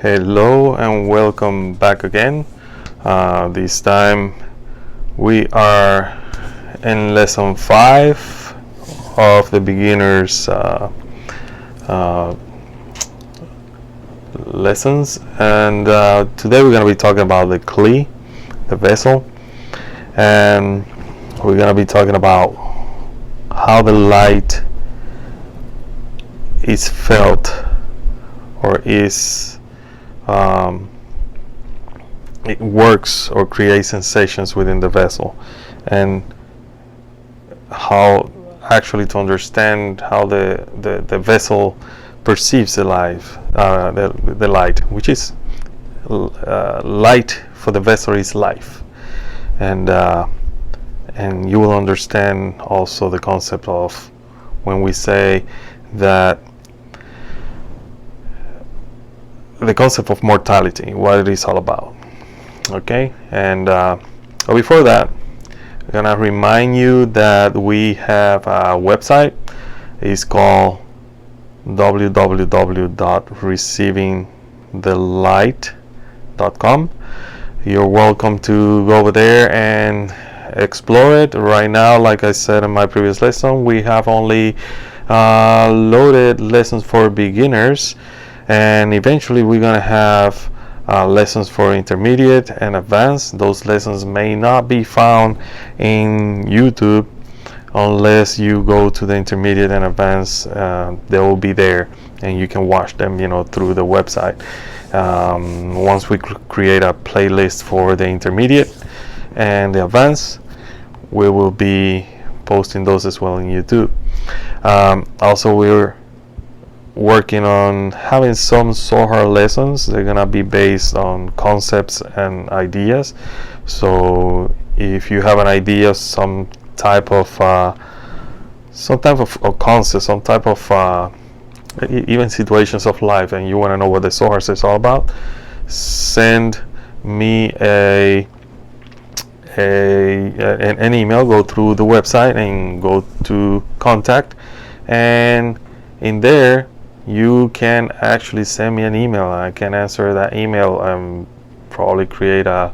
Hello and welcome back again. This time we are in lesson 5 of the beginners lessons, and today we're going to be talking about the kli, the vessel, and we're going to be talking about how the light is felt or is it works or creates sensations within the vessel, and how actually to understand how the vessel perceives the life, the light, which is light for the vessel is life, and you will understand also the concept of when we say that the concept of mortality, what it is all about. Okay, and before that, I'm gonna remind you that we have a website. It's called www.receivingthelight.com. You're welcome to go over there and explore it. Right now, like I said in my previous lesson, we have only loaded lessons for beginners, and eventually we're gonna have lessons for intermediate and advanced. Those lessons may not be found in YouTube unless you go to the intermediate and advanced. They will be there and you can watch them through the website. Once we create a playlist for the intermediate and the advanced, we will be posting those as well in YouTube. Also, we're working on having some Zohar lessons. They're gonna be based on concepts and ideas. So if you have an idea, some type of concept, some type of even situations of life, and you want to know what the Zohar is all about, send me an email. Go through the website and go to contact, and in there you can actually send me an email. I can answer that email and probably create a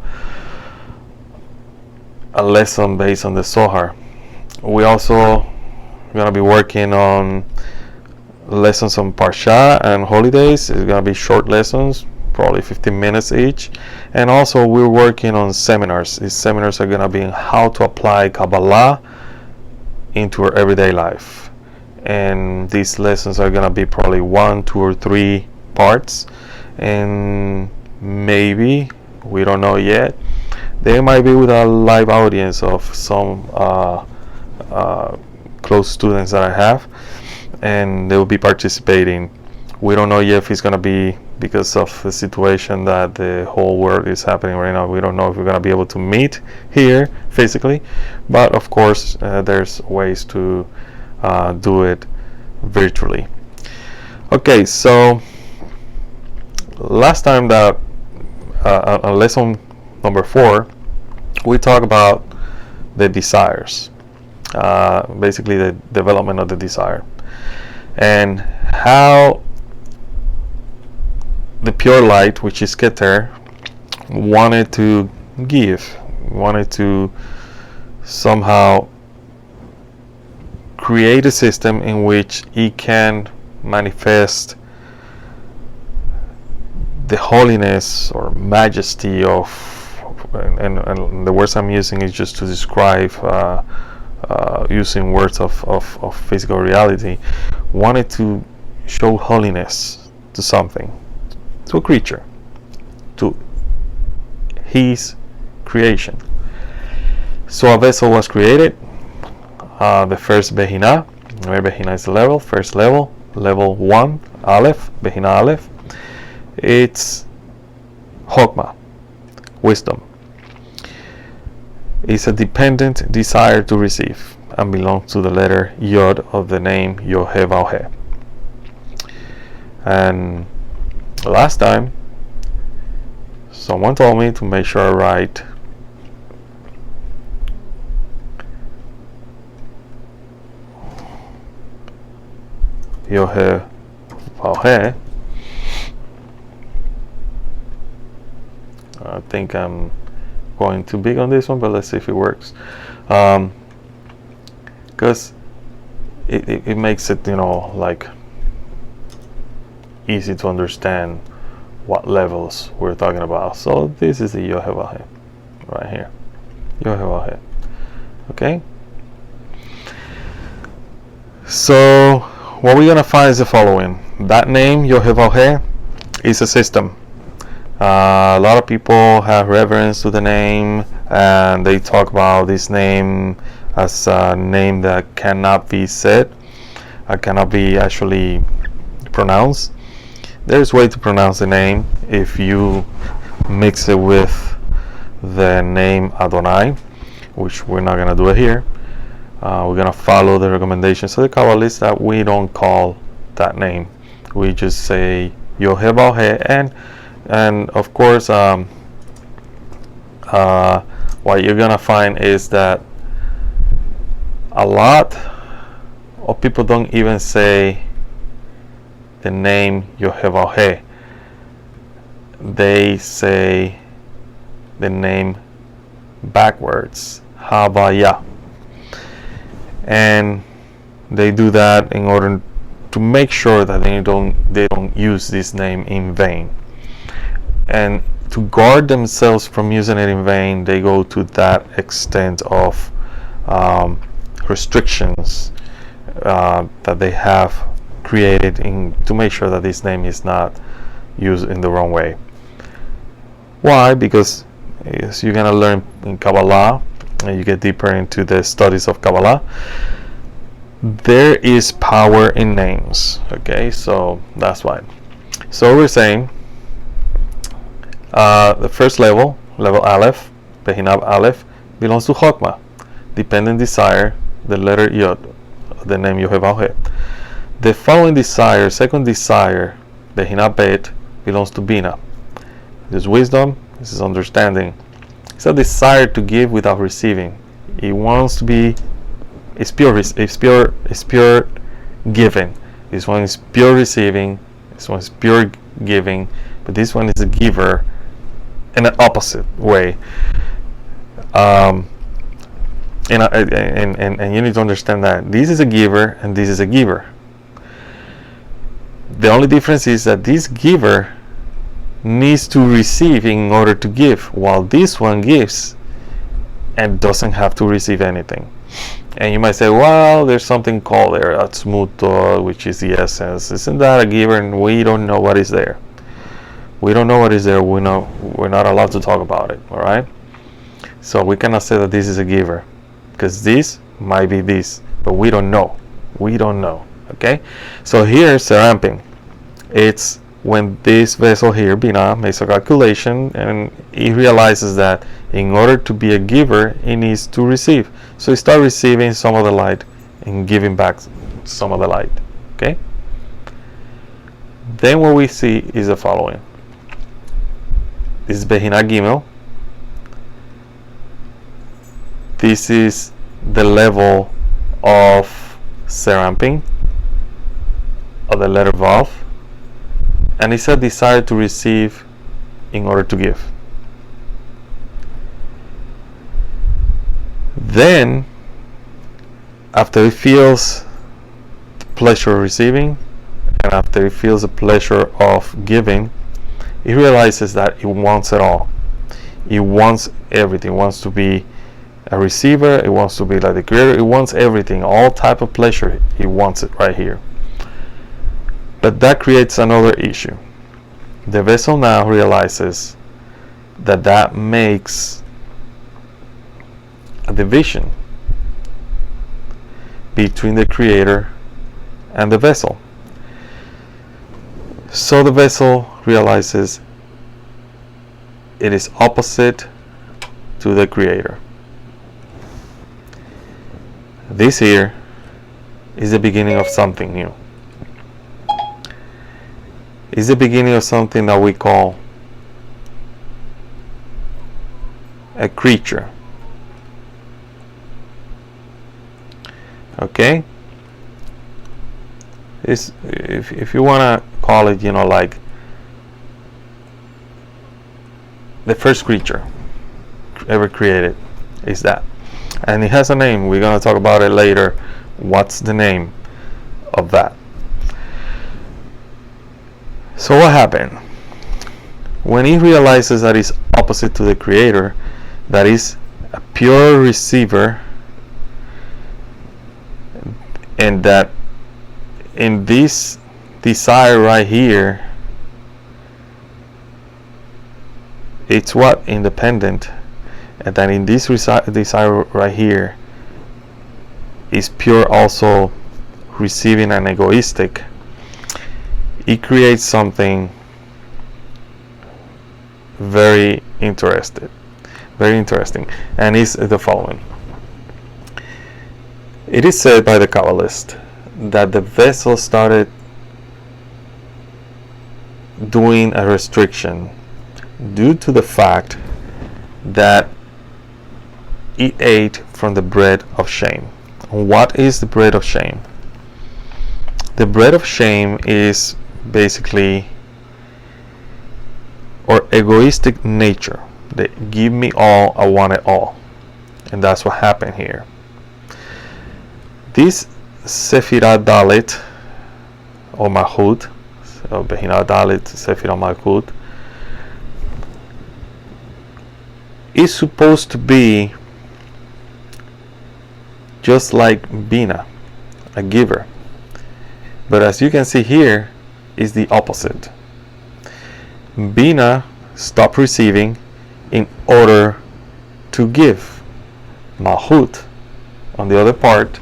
lesson based on the Zohar. We also gonna be working on lessons on Parsha and holidays. It's gonna be short lessons, probably 15 minutes each. And also we're working on seminars. These seminars are gonna be on how to apply Kabbalah into our everyday life. And these lessons are gonna be probably 1, 2, or 3 parts, and maybe, we don't know yet, they might be with a live audience of some close students that I have, and they will be participating. We don't know yet if it's gonna be, because of the situation that the whole world is happening right now, we don't know if we're gonna be able to meet here physically, but of course there's ways to do it virtually. Okay, so last time that on lesson number 4, we talked about the desires, basically the development of the desire, and how the pure light, which is Keter, wanted to somehow create a system in which it can manifest the holiness or majesty of, and the words I'm using is just to describe, using words of physical reality, wanted to show holiness to something, to a creature, to his creation. So a vessel was created. The first Behina, where Behina is the level, first level 1, Aleph, Behina Aleph, it's Chokmah, wisdom. It's a dependent desire to receive and belongs to the letter Yod of the name Yohevauhe. And last time, someone told me to make sure I write Yohevauhe I think I'm going too big on this one, but let's see if it works. Because it makes it, like easy to understand what levels we're talking about. So this is the Yohevahe right here. Yohevahe. Okay? So what we're going to find is the following. That name, Yohevahe, is a system. A lot of people have reverence to the name, and they talk about this name as a name that cannot be said, cannot be actually pronounced. There's a way to pronounce the name if you mix it with the name Adonai, which we're not going to do it here. We're going to follow the recommendations of the Kabbalists that we don't call that name. We just say Yohevahe, and of course what you're going to find is that a lot of people don't even say the name Yohevahe. They say the name backwards, Havaya, and they do that in order to make sure that they don't use this name in vain. And to guard themselves from using it in vain, they go to that extent of restrictions that they have created to make sure that this name is not used in the wrong way. Why? Because as you're going to learn in Kabbalah, and you get deeper into the studies of Kabbalah, there is power in names. Okay, so that's why. So we're saying the first level Aleph, Behinab Aleph, belongs to Chokmah, dependent desire, the letter Yod, the name Yohevahe. The following desire, second desire, Behinab Bet, belongs to Bina. This is wisdom, this is understanding. It's a desire to give without receiving. It wants to be, it's pure giving. This one is pure receiving, this one is pure giving, but this one is a giver in an opposite way. And you need to understand that this is a giver and this is a giver. The only difference is that this giver needs to receive in order to give, while this one gives and doesn't have to receive anything. And you might say, well, there's something called there, Atzmuto, which is the essence. Isn't that a giver? And we don't know what is there. We don't know what is there. We're not allowed to talk about it. All right. So we cannot say that this is a giver, because this might be this, but we don't know. We don't know. Okay. So here, seramping, it's when this vessel here, Bina, makes a calculation and he realizes that in order to be a giver, he needs to receive. So he starts receiving some of the light and giving back some of the light. Okay. Then what we see is the following. This is Behina Gimel. This is the level of seramping of the letter Vav, and it's a desire to receive in order to give. Then, after he feels the pleasure of receiving, and after he feels the pleasure of giving, he realizes that he wants it all. He wants everything. He wants to be a receiver. He wants to be like the creator. He wants everything, all type of pleasure. He wants it right here. But that creates another issue. The vessel now realizes that makes a division between the creator and the vessel. So the vessel realizes it is opposite to the creator. This here is the beginning of something new. It's the beginning of something that we call a creature. Okay? It's, if you want to call it, like the first creature ever created is that, and it has a name. We're going to talk about it later. What's the name of that? So what happened when he realizes that he's opposite to the creator, that is a pure receiver, and that in this desire right here, it's what independent, and that in this desire right here is pure also receiving and egoistic, it creates something very interesting, and is the following. It is said by the Kabbalist that the vessel started doing a restriction due to the fact that it ate from the bread of shame. What is the bread of shame? The bread of shame is basically or egoistic nature. They give me all, I want it all. And that's what happened here. This Sefirah Dalit or Malchut, so Behinah Dalit, Sefirah Malchut, is supposed to be just like Bina, a giver. But as you can see here, is the opposite. Bina stopped receiving in order to give. Malchut, on the other part,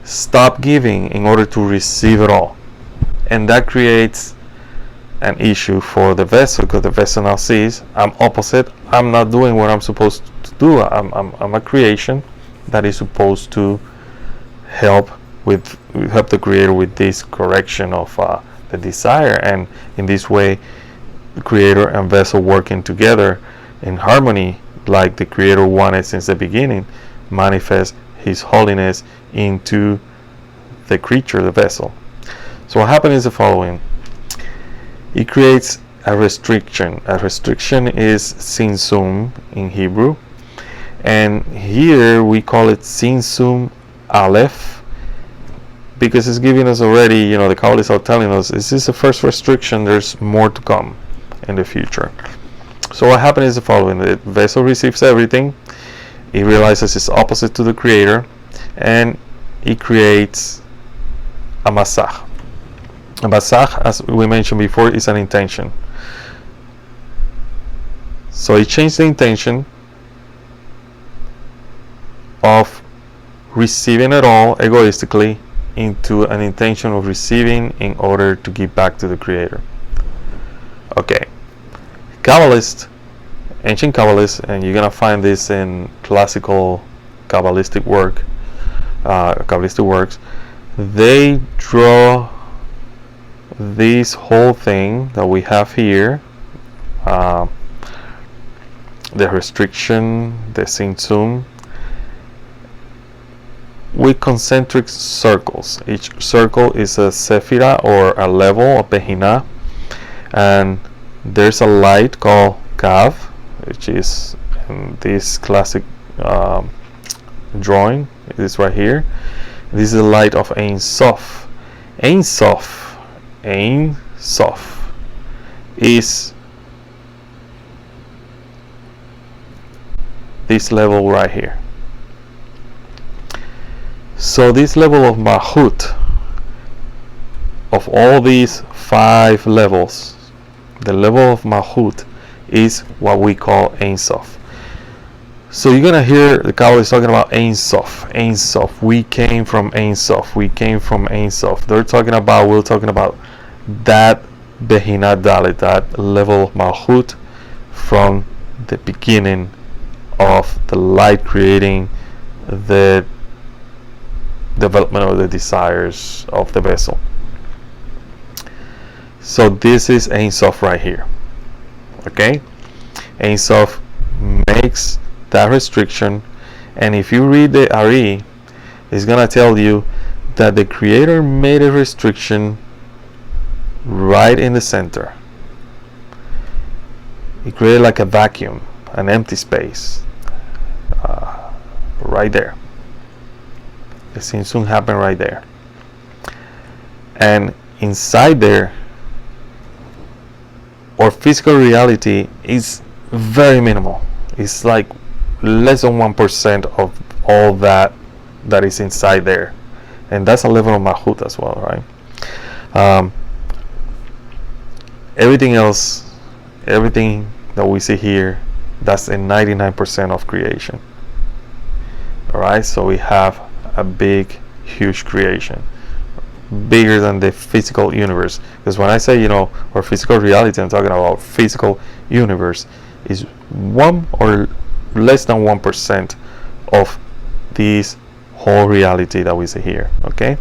stopped giving in order to receive it all. And that creates an issue for the vessel, because the vessel now sees, I'm opposite, I'm not doing what I'm supposed to do. I'm a creation that is supposed to help the creator with this correction of the desire, and in this way the creator and vessel working together in harmony like the creator wanted since the beginning, manifest his holiness into the creature, the vessel. So what happened is the following. It creates a restriction. A restriction is sinsum in Hebrew, and here we call it sinsum aleph, because it's giving us already, the Kabbalists are telling us this is the first restriction, there's more to come in the future. So what happened is the following. The vessel receives everything, it realizes it's opposite to the creator, and it creates a masach. A masach, as we mentioned before, is an intention. So it changed the intention of receiving it all egoistically into an intention of receiving in order to give back to the creator. Okay, Kabbalists, ancient Kabbalists, and you're gonna find this in classical Kabbalistic works, they draw this whole thing that we have here, the restriction, the sinsum, with concentric circles. Each circle is a sephira or a level of Behinah, and there's a light called Kav, which is in this classic drawing. It is right here. This is the light of Ain Sof. Ain Sof, Ain Sof is this level right here. So this level of Malchut, of all these 5 levels, the level of Malchut is what we call Ain Sof. So you're gonna hear the Kabbalists talking about Ain Sof, Ain Sof. We came from Ain Sof. We came from Ain Sof. We're talking about that Behinah Dalit, that level of Malchut from the beginning of the light creating the development of the desires of the vessel. So this is Ain Sof right here. Okay, Ain Sof makes that restriction, and if you read the Ari, it's gonna tell you that the creator made a restriction right in the center. It created like a vacuum, an empty space, right there. The Tzimtzum happened right there. And inside there, our physical reality is very minimal. It's like less than 1% of all that is inside there. And that's a level of Malchut as well, right? Everything else, everything that we see here, that's a 99% of creation. Alright, so we have a big, huge creation, bigger than the physical universe. Because when I say, our physical reality, I'm talking about physical universe is 1 or less than 1% of this whole reality that we see here. Okay,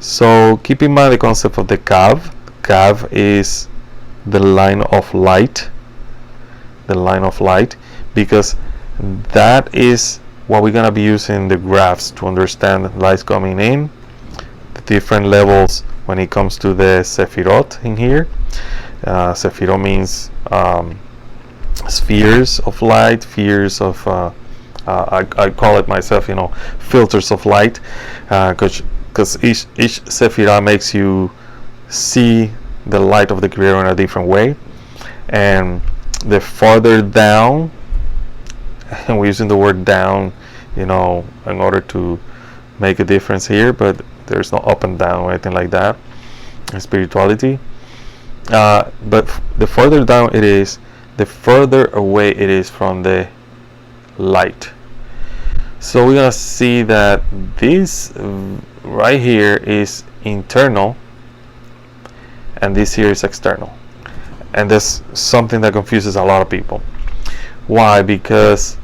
so keep in mind the concept of the Kav. Kav is the line of light, because that is what we're going to be using the graphs to understand lights coming in, the different levels when it comes to the Sefirot in here. Sefirot means spheres of light, spheres of I call it myself, filters of light, because each Sephirah makes you see the light of the Creator in a different way. And the farther down, and we're using the word down, in order to make a difference here, but there's no up and down or anything like that in spirituality. But the farther down it is, the further away it is from the light. So we're gonna see that this right here is internal and this here is external, and that's something that confuses a lot of people. Why? Because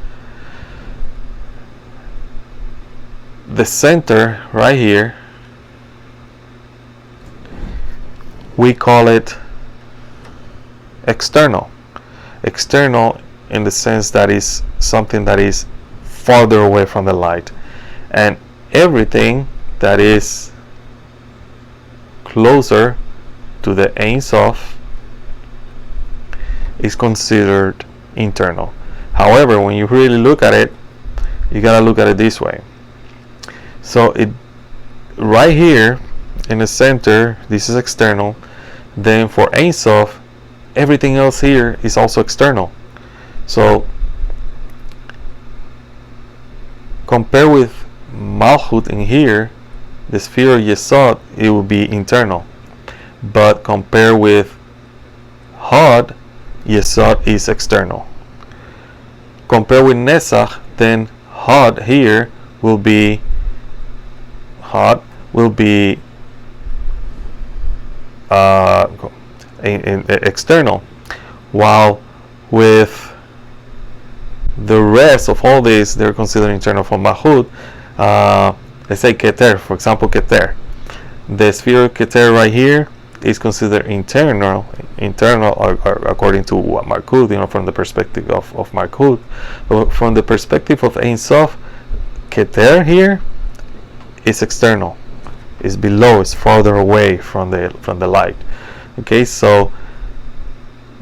the center right here, we call it external in the sense that is something that is farther away from the light, and everything that is closer to the Ain Sof is considered internal. However, when you really look at it, you gotta look at it this way. So it right here in the center, this is external. Then for Ain Sof, everything else here is also external. So compare with Malchut in here, the sphere of Yesod, it will be internal. But compare with Hod, Yesod is external. Compare with Nesach, then Hod here will be in external, while with the rest of all these, they're considered internal for Malchut. Let's say Keter, for example, Keter. The sphere of Keter right here is considered internal according to Malchut, from the perspective of Malchut. But from the perspective of Ain Sof, Keter here is external, is below, is farther away from the light. Okay, so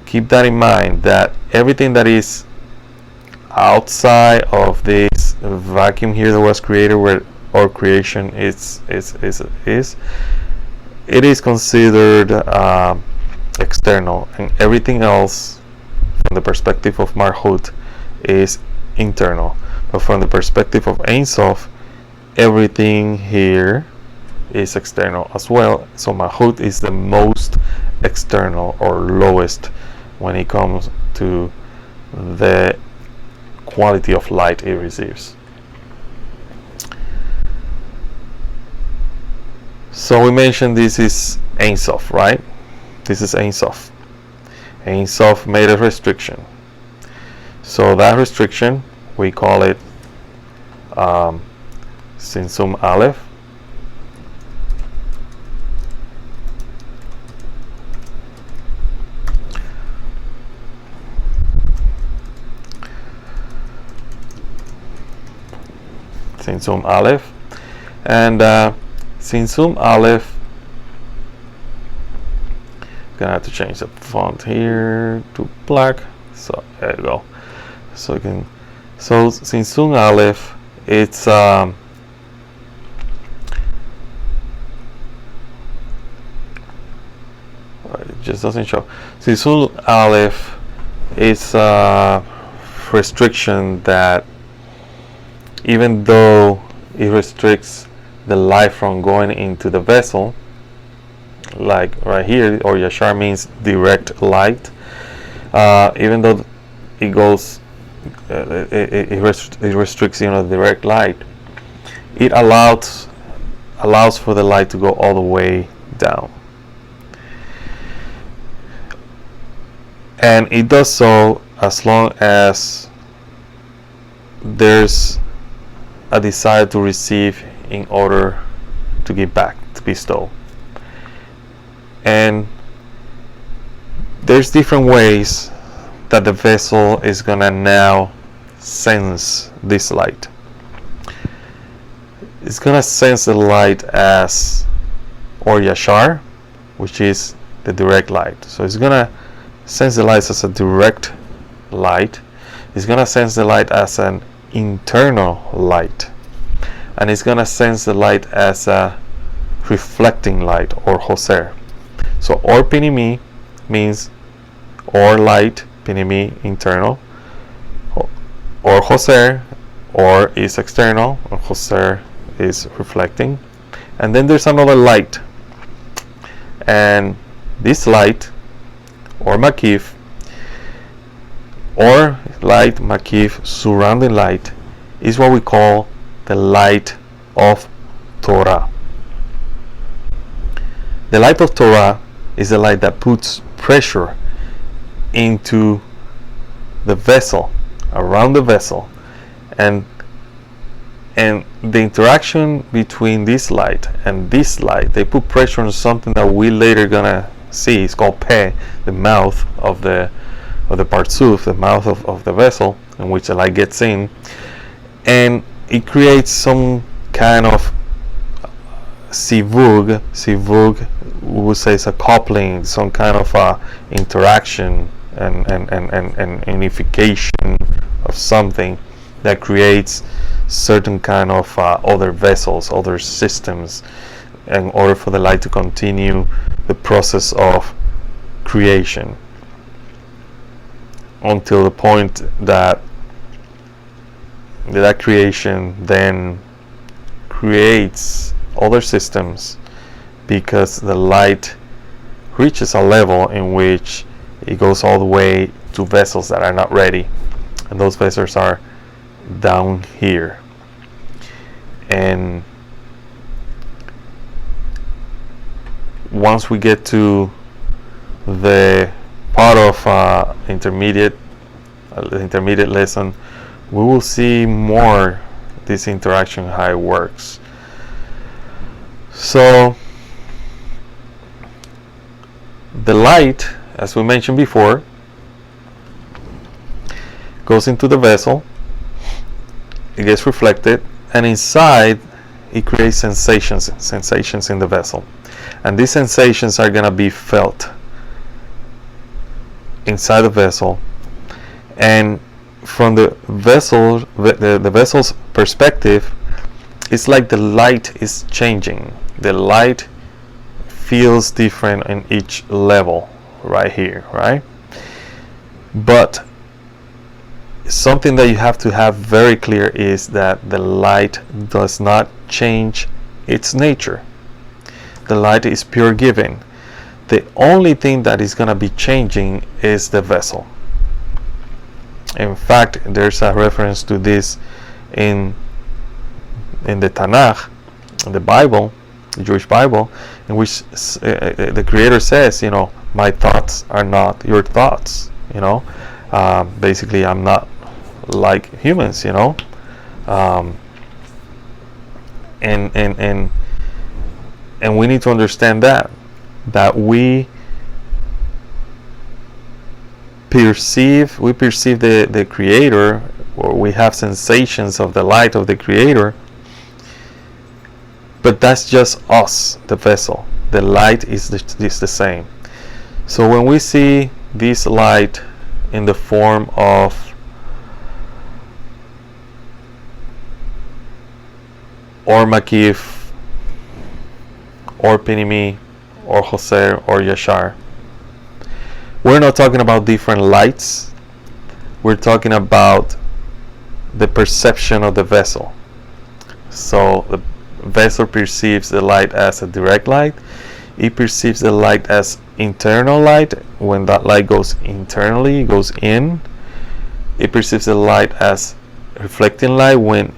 keep that in mind, that everything that is outside of this vacuum here that was created, where our creation is it is considered external, and everything else from the perspective of Malchut is internal. But from the perspective of Ain Sof, everything here is external as well. So Malchut is the most external or lowest when it comes to the quality of light it receives. So we mentioned this is Ain Sof, right? This is Ain Sof. Ain Sof made a restriction. So that restriction, we call it Tzimtzum Aleph. Tzimtzum Aleph, and Tzimtzum Aleph, gonna have to change the font here to black So there you go. So you can, so Sinsun Aleph, it's it just doesn't show. Sinsun Aleph is a restriction that, even though it restricts the light from going into the vessel, like right here, or Yashar means direct light, even though it goes, it restricts, direct light, it allows for the light to go all the way down, and it does so as long as there's a desire to receive in order to give back, to bestow. And there's different ways that the vessel is gonna now sense this light. It's gonna sense the light as or Yashar, which is the direct light. So it's gonna sense the light as a direct light. It's gonna sense the light as an internal light, and it's gonna sense the light as a reflecting light, or Hoser. So or Pinimi means or light, Pinimi internal, or Hoser, or is external, or Hoser is reflecting. And then there's another light, and this light, or Makif, or light, Makif, surrounding light, is what we call the light of Torah. The light of Torah is the light that puts pressure into the vessel, around the vessel, and the interaction between this light and this light, they put pressure on something that we later gonna see. It's called Peh, the mouth of the Partsuf, the mouth of the vessel in which the light gets in, and it creates some kind of sivug. Sivug, we would say, is a coupling, some kind of interaction and unification of something that creates certain kind of other vessels, other systems, in order for the light to continue the process of creation, until the point that creation then creates other systems, because the light reaches a level in which it goes all the way to vessels that are not ready, and those vessels are down here. And once we get to the part of intermediate lesson, we will see more this interaction, how it works. So the light, as we mentioned before, goes into the vessel, it gets reflected, and inside it creates sensations in the vessel, and these sensations are going to be felt inside the vessel. And from the vessel's perspective, it's like the light is changing. The light feels different in each level right here, right? But something that you have to have very clear is that the light does not change its nature. The light is pure giving. The only thing that is going to be changing is the vessel. In fact, there's a reference to this in the Tanakh, in the Bible, the Jewish Bible, in which the Creator says, my thoughts are not your thoughts. Basically, I'm not like humans, and we need to understand that we perceive the Creator, or we have sensations of the light of the Creator, but that's just us, the vessel. The light is the same. So when we see this light in the form of or Makif, or Pinimi, or Jose, or Yashar. We're not talking about different lights. We're talking about the perception of the vessel. So the vessel perceives the light as a direct light. It perceives the light as internal light. When that light goes internally, it goes in. It perceives the light as reflecting light when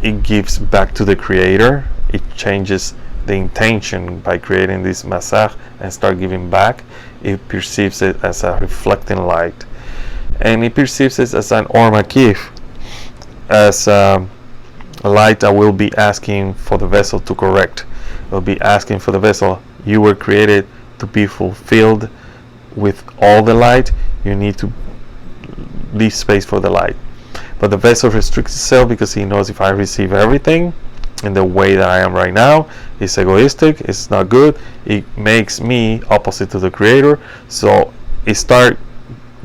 it gives back to the creator. It changes the intention by creating this masach and start giving back. It perceives it as a reflecting light, and it perceives it as an or makif, as a light that will be asking for the vessel to correct. It will be asking for the vessel, you were created to be fulfilled with all the light. You need to leave space for the light. But the vessel restricts itself because he knows if I receive everything in the way that I am right now, it's egoistic, it's not good, it makes me opposite to the creator. So it start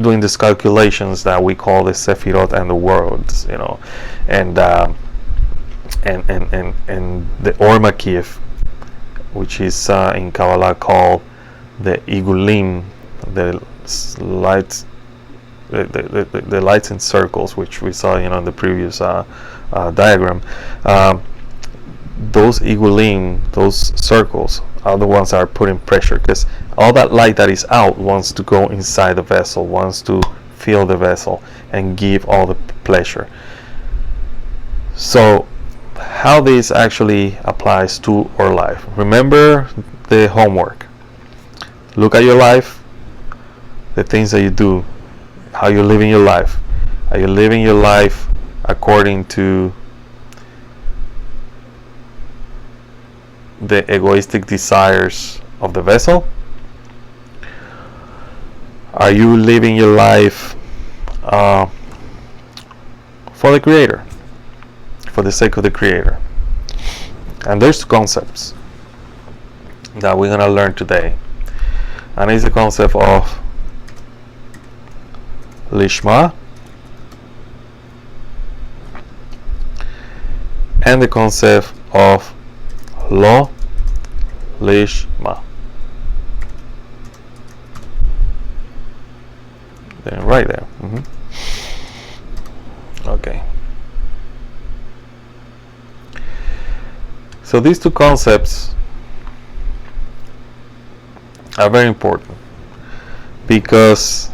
doing these calculations that we call the Sefirot and the worlds, you know, and the Or Makif, which is in Kabbalah called the Igulim, the lights. The lights in circles, which we saw, in the previous diagram. Those igulim, those circles, are the ones that are putting pressure, because all that light that is out wants to go inside the vessel, wants to fill the vessel and give all the pleasure. So how this actually applies to our life. Remember the homework. Look at your life, the things that you do, how you're living your life. Are you living your life according to the egoistic desires of the vessel? Are you living your life for the creator, for the sake of the creator? And there's concepts that we're going to learn today, and it's the concept of Lishma and the concept of Lo Lishma. Then right there. Okay. So these two concepts are very important, because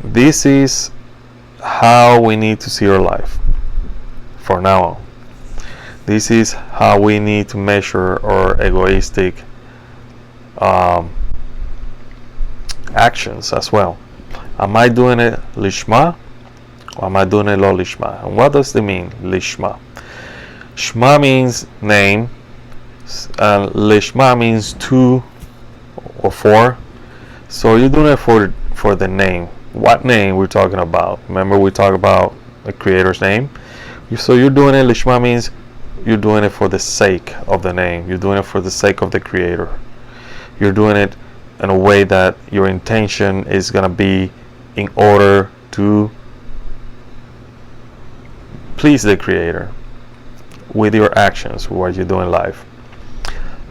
this is how we need to see our life for now on. This is how we need to measure our egoistic actions as well. Am I doing it lishma, or am I doing it lo lishma? And what does it mean, lishma? Shma means name, and lishma means two or four. So you're doing it for the name. What name we're talking about? Remember, we talk about the creator's name. So you're doing it, lishma means you're doing it for the sake of the name. You're doing it for the sake of the creator. You're doing it in a way that your intention is going to be in order to please the creator with your actions, what you do in life.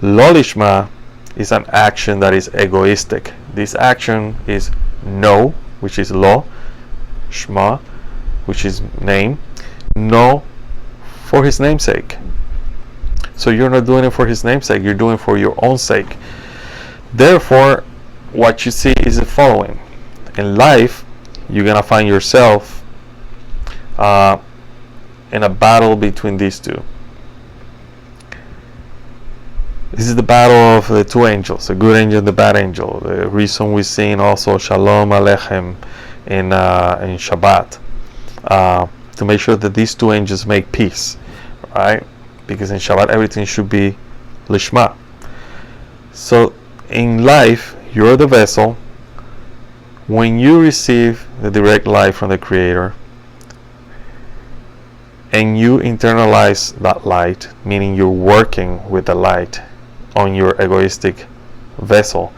Lo lishma is an action that is egoistic. This action is no, which is lo, shma, which is name, no, for his namesake. So you're not doing it for his namesake, you're doing it for your own sake. Therefore, what you see is the following. In life, you're gonna find yourself in a battle between these two. This is the battle of the two angels, the good angel and the bad angel. The reason we're seeing also Shalom Aleichem in Shabbat, to make sure that these two angels make peace, right? Because in Shabbat everything should be lishma. So in life, you're the vessel. When you receive the direct light from the Creator and you internalize that light, meaning you're working with the light on your egoistic vessel,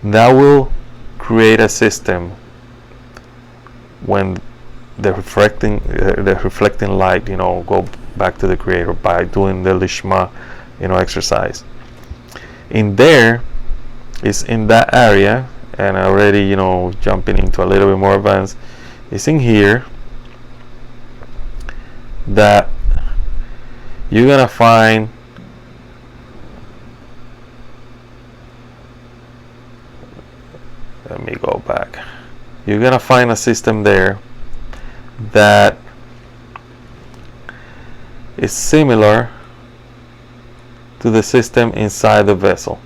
that will create a system when the reflecting light, go back to the Creator by doing the Lishma, exercise. In there is in that area, and already, jumping into a little bit more advanced, is in here that you're gonna find let me go back. You're gonna find a system there that is similar to the system inside the vessel.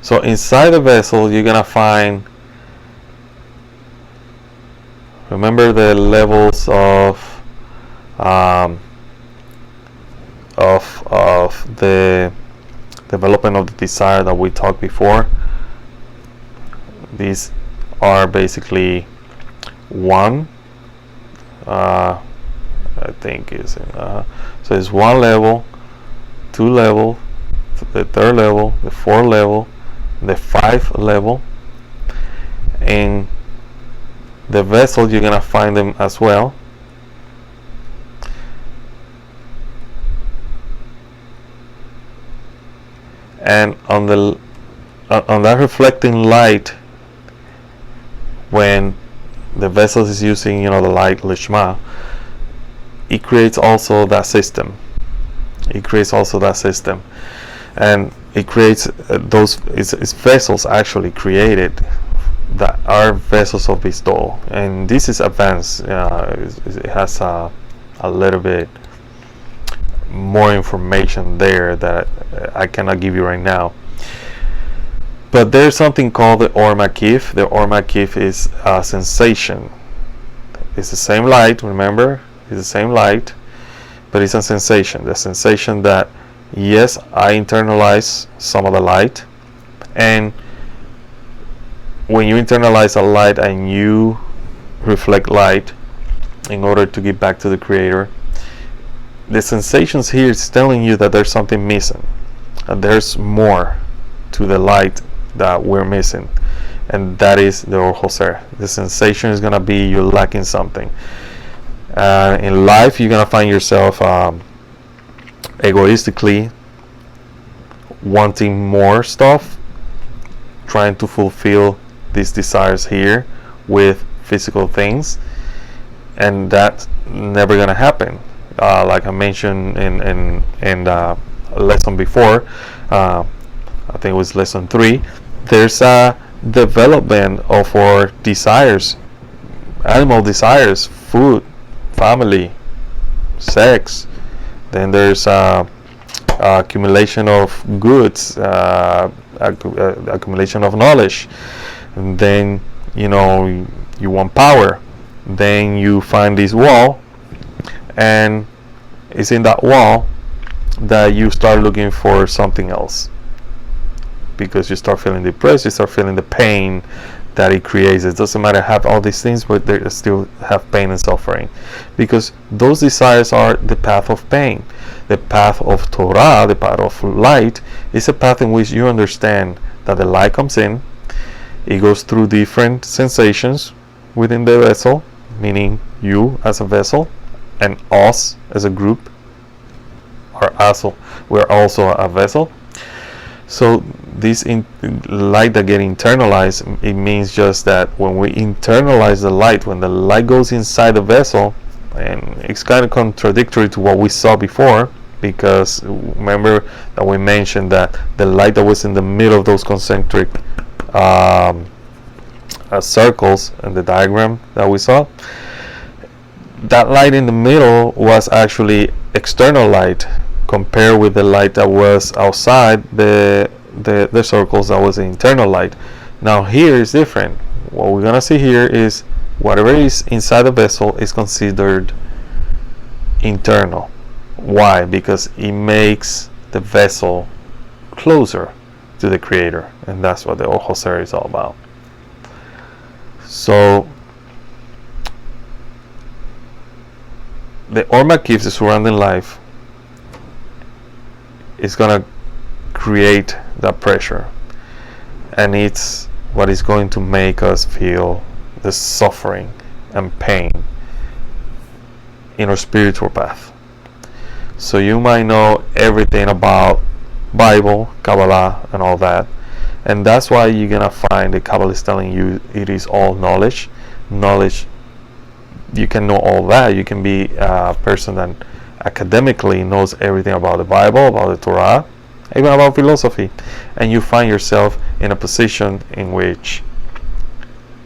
So inside the vessel, you're gonna find, remember the levels of the development of the desire that we talked before. These are basically one. I think is so it's one level, two level, the third level, the fourth level, the fifth level. In the vessel, you're gonna find them as well. And on that reflecting light, when the vessel is using the light Lishma, it creates also that system. And it creates it's vessels actually created that are vessels of bestowal. And this is advanced. It has a little bit more information there that I cannot give you right now. But there's something called the Or Makif. The Or Makif is a sensation. It's the same light, remember? It's the same light, but it's a sensation. The sensation that, yes, I internalize some of the light. And when you internalize a light and you reflect light in order to get back to the Creator, the sensations here is telling you that there's something missing. And there's more to the light that we're missing, and that is the Or Hoser. The sensation is going to be you're lacking something. In life, you're going to find yourself egoistically wanting more stuff, trying to fulfill these desires here with physical things, and that's never going to happen. Like I mentioned in a lesson before, I think it was lesson 3, there's a development of our desires, animal desires, food, family, sex. Then there's accumulation of goods, accumulation of knowledge. And then you want power. Then you find this wall, and it's in that wall that you start looking for something else, because you start feeling depressed, you start feeling the pain that it creates. It doesn't matter have all these things, but they still have pain and suffering, because those desires are the path of pain. The path of Torah, the path of light, is a path in which you understand that the light comes in, it goes through different sensations within the vessel, meaning you as a vessel and us as a group are also, we're also a vessel. So this light that get internalized, it means just that when we internalize the light, when the light goes inside the vessel, and it's kind of contradictory to what we saw before, because remember that we mentioned that the light that was in the middle of those concentric circles in the diagram that we saw, that light in the middle was actually external light compared with the light that was outside the circles, that was the internal light. Now here is different. What we're gonna see here is whatever is inside the vessel is considered internal. Why? Because it makes the vessel closer to the Creator, and that's what the Or Hoser is all about. So the Or Makif, the surrounding life, is gonna create that pressure, and it's what is going to make us feel the suffering and pain in our spiritual path. So you might know everything about Bible, Kabbalah, and all that, and that's why you're gonna find the Kabbalah is telling you it is all knowledge. You can know all that. You can be a person that academically knows everything about the Bible, about the Torah, even about philosophy, and you find yourself in a position in which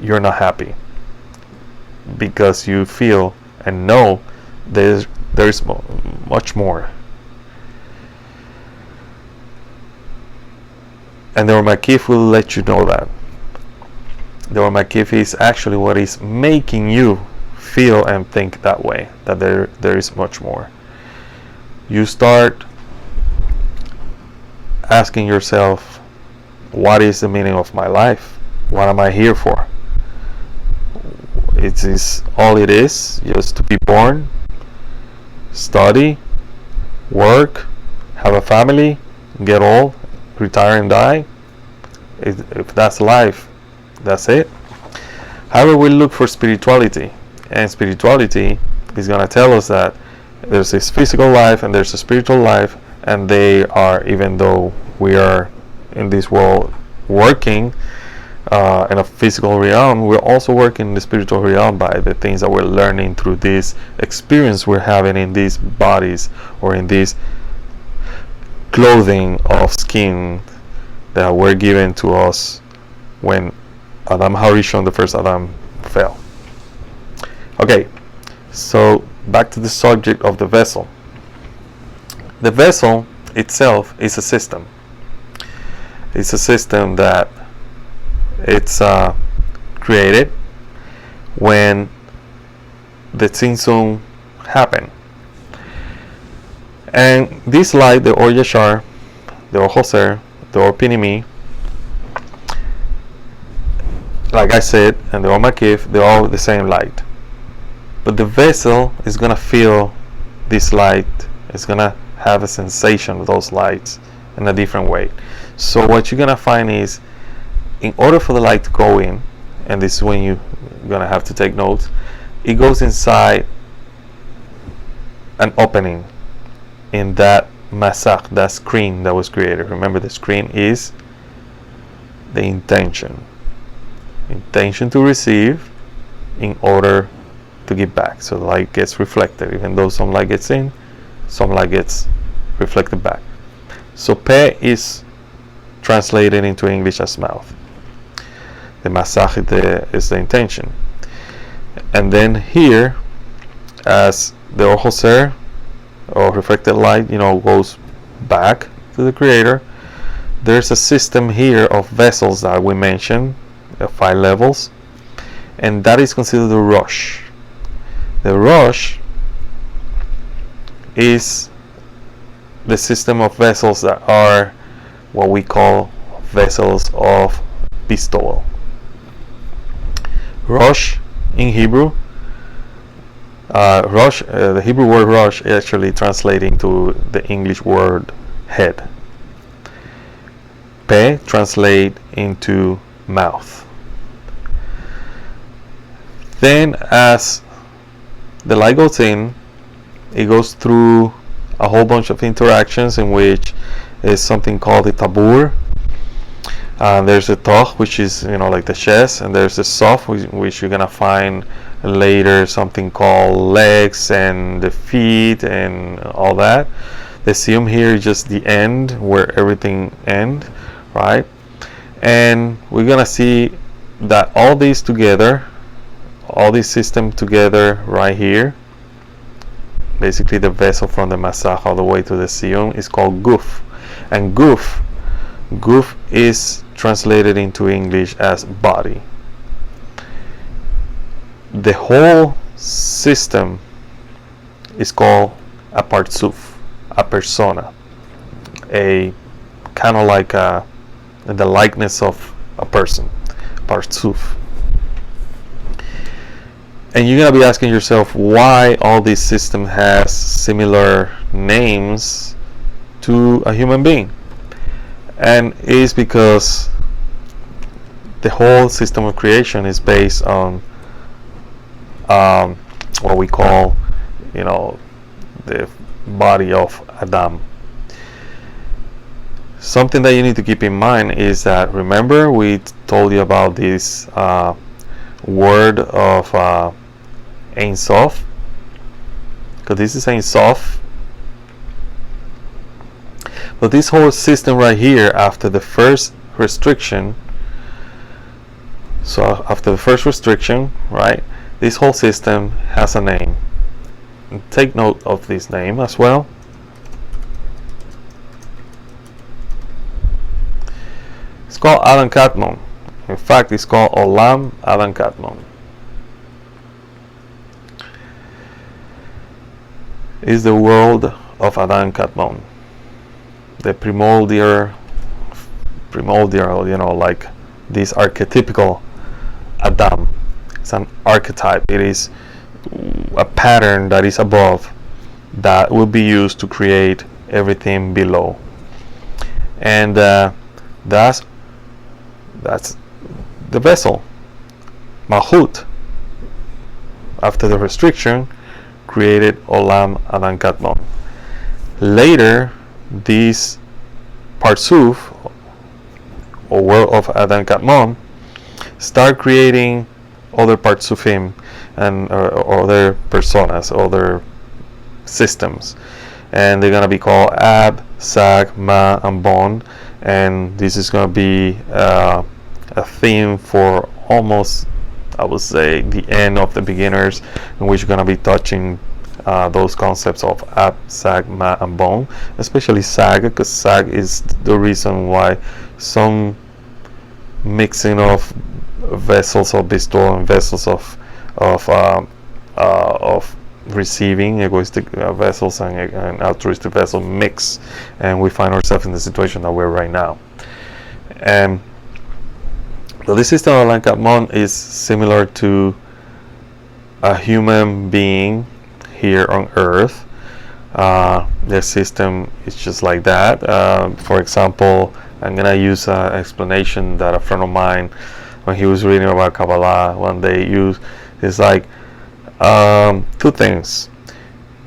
you're not happy because you feel and know there's much more. And the Makif will let you know that. The Makif is actually what is making you feel and think that way, that there is much more. You start asking yourself, what is the meaning of my life? What am I here for? It is all it is, just to be born, study, work, have a family, get old, retire and die. If that's life, that's it. However, we look for spirituality, and spirituality is going to tell us that there's this physical life and there's a spiritual life, and they are, even though we are in this world working in a physical realm, we're also working in the spiritual realm by the things that we're learning through this experience we're having in these bodies, or in this clothing of skin that were given to us when Adam Harishon, the first Adam, fell. Okay, so back to the subject of the vessel. The vessel itself is a system. It's a system that it's created when the Tzimtzum happened. And this light, the Or Yashar, the Or Hoser, the Or Pinimi, like I said, and the Or Makif, they're all the same light. But the vessel is going to feel this light, it's going to have a sensation of those lights in a different way. So what you're going to find is, in order for the light to go in, and this is when you're going to have to take notes, it goes inside an opening in that masach, that screen that was created. Remember, the screen is the intention to receive in order to give back. So the light gets reflected, even though some light gets in, some light gets reflected back. So pe is translated into English as mouth. The masach is the intention. And then here, as the Or Hoser, or reflected light, goes back to the creator, there's a system here of vessels that we mentioned, 5 levels, and that is considered the Rosh. The Rosh is the system of vessels that are what we call vessels of bestowal. Rosh in Hebrew, Rosh, the Hebrew word Rosh actually translating to the English word head. Pe translate into mouth. Then as the light goes in, it goes through a whole bunch of interactions in which is something called the tabur. There's the toch, which is like the chest, and there's the sof, which you're gonna find later something called legs and the feet and all that. The siyum here is just the end, where everything ends, right? And we're gonna see that all these together, all this system together right here, basically the vessel from the masach all the way to the siyum, is called guf. And guf is translated into English as body. The whole system is called a partsuf, a persona, a kind of like the likeness of a person, partsuf. And you're going to be asking yourself why all this system has similar names to a human being. And it's because the whole system of creation is based on what we call, the body of Adam. Something that you need to keep in mind is that, remember we told you about this word of Ain Sof, because this is Ain Sof. But this whole system right here, after the first restriction, right, this whole system has a name. And take note of this name as well. It's called Adam Kadmon. In fact, it's called Olam Adam Kadmon. It's the world of Adam Kadmon. The primordial, like this archetypical Adam. It's an archetype. It is a pattern that is above, that will be used to create everything below. And that's the vessel. Malchut, after the restriction, created Olam Adam Kadmon. Later, this Parsuf, or world of Adam Kadmon, start creating other Parsufim and other personas, other systems, and they're gonna be called Ab, Sag, Ma, and Bon. And this is gonna be a theme for almost, I would say, the end of the beginners, in which we're gonna be touching those concepts of Ab, Sag, Ma, and Bon, especially Sag, because Sag is the reason why some mixing of vessels of bestowal and vessels of receiving, egoistic vessels and altruistic vessels mix, and we find ourselves in the situation that we're right now. And so this system of Adam Kadmon is similar to a human being here on Earth. Their system is just like that. For example, I'm gonna use an explanation that a friend of mine, when he was reading about Kabbalah one day, used. It's like two things.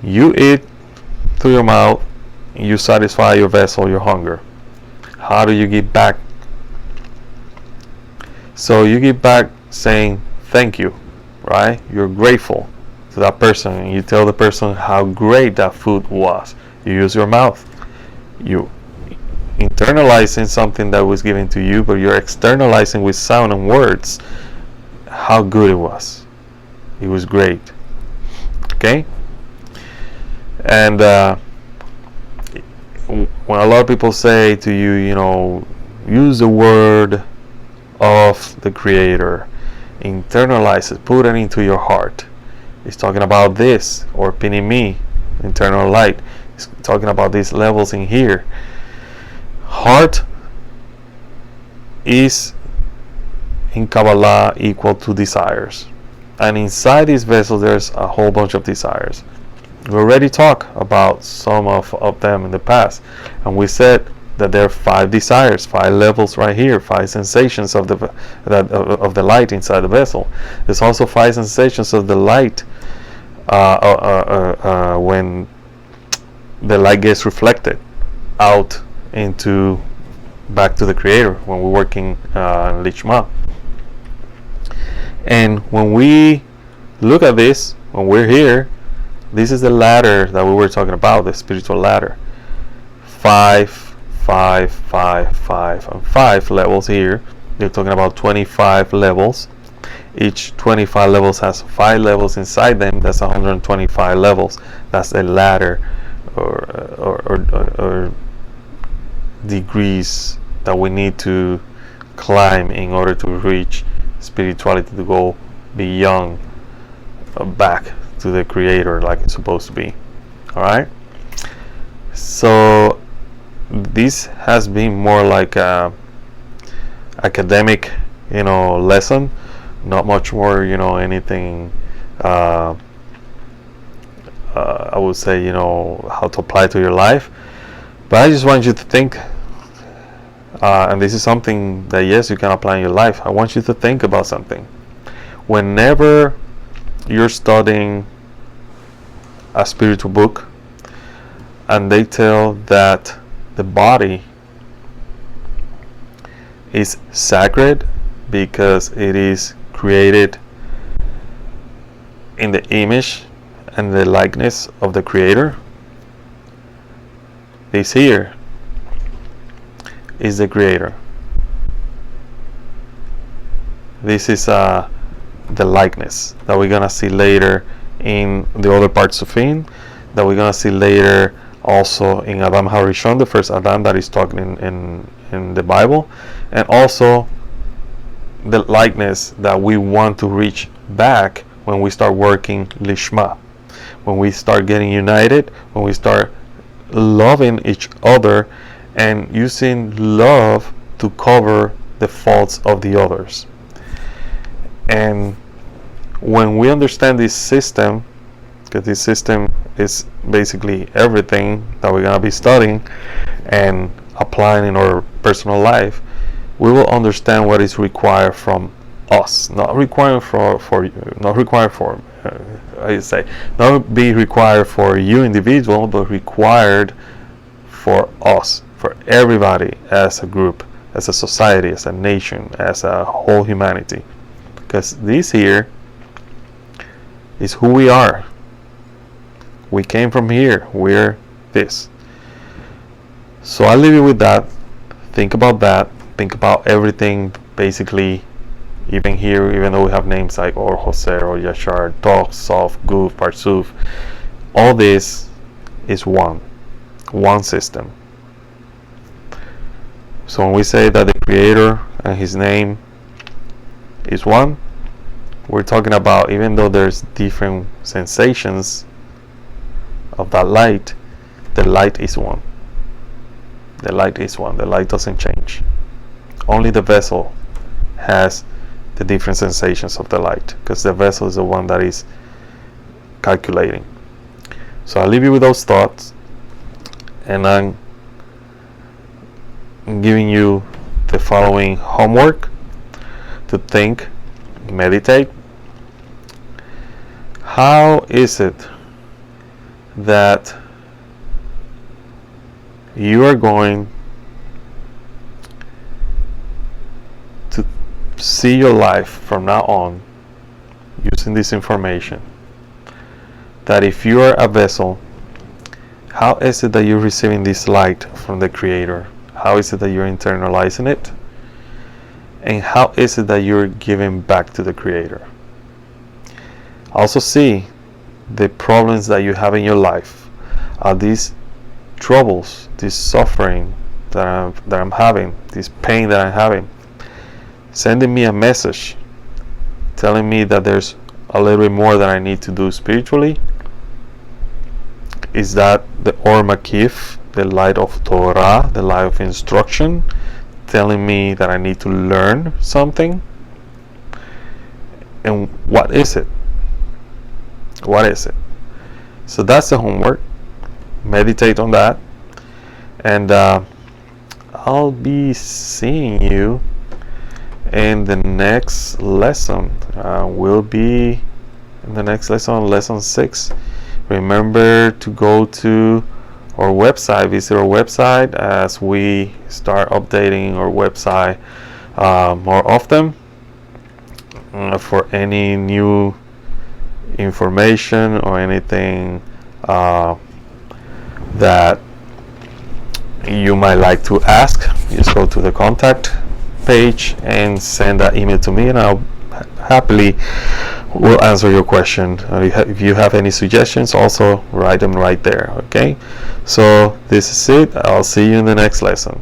You eat through your mouth, you satisfy your vessel, your hunger. How do you give back? So you give back saying thank you, right? You're grateful to that person, and you tell the person how great that food was. You use your mouth. You internalizing something that was given to you, but you're externalizing with sound and words how good it was. It was great. Okay? And when a lot of people say to you, use the word of the Creator, internalize it, put it into your heart. It's talking about this, or pinimi, internal light. It's talking about these levels in here. Heart is in Kabbalah equal to desires, and inside this vessel there's a whole bunch of desires. We already talked about some of them in the past, and we said that there are 5 desires, 5 levels right here, 5 sensations of the light inside the vessel. There's also 5 sensations of the light when the light gets reflected out into back to the Creator when we're working in Lish. And when we look at this, when we're here, this is the ladder that we were talking about, the spiritual ladder. 5, 5, 5, 5, and 5 levels here. You're talking about 25 levels. Each 25 levels has 5 levels inside them. That's 125 levels. That's a ladder or degrees that we need to climb in order to reach spirituality, to go beyond, back to the Creator like it's supposed to be. All right. So this has been more like a academic, lesson, not much more, anything. I would say, how to apply to your life. But I just want you to think and this is something that yes, you can apply in your life. I want you to think about something. Whenever you're studying a spiritual book and they tell that the body is sacred because it is created in the image and the likeness of the Creator, this here is the Creator. This is the likeness that we're gonna see later in the other parts of Ain, that we're gonna see later also in Adam Harishon, the first Adam that is talking in the Bible, and also the likeness that we want to reach back when we start working Lishma, when we start getting united, when we start loving each other and using love to cover the faults of the others. And when we understand this system, because this system is basically everything that we're going to be studying and applying in our personal life, we will understand what is required from us, not required not be required for you individual, but required for us, for everybody as a group, as a society, as a nation, as a whole humanity. Because this here is who we are. We came from here. We're this. So I'll leave you with that. Think about that. Think about everything, basically, even here, even though we have names like Or, Hoser, or Yashar, Toch, Sof, Guf, Parsuf, all this is one system. So when we say that the Creator and His name is one, we're talking about, even though there's different sensations of that light, the light is one. The light is one. The light doesn't change. Only the vessel has the different sensations of the light, because the vessel is the one that is calculating. So I'll leave you with those thoughts, and I'm giving you the following homework to think, meditate. How is it that you are going to see your life from now on using this information? That if you are a vessel, how is it that you're receiving this light from the Creator? How is it that you're internalizing it? And how is it that you're giving back to the Creator? Also see the problems that you have in your life. Are these troubles, this suffering that I'm having, this pain that I'm having, sending me a message telling me that there's a little bit more that I need to do spiritually? Is that the Or Makif, the light of Torah, the light of instruction, telling me that I need to learn something? And what is it? What is it? So that's the homework. Meditate on that, and I'll be seeing you in the next lesson. We'll be in the next lesson, lesson 6. Remember to go to our website, visit our website, as we start updating our website more often for any new information or anything that you might like to ask. Just go to the contact page and send that email to me, and I'll happily will answer your question. If you have any suggestions, also write them right there. Okay, so this is it. I'll see you in the next lesson.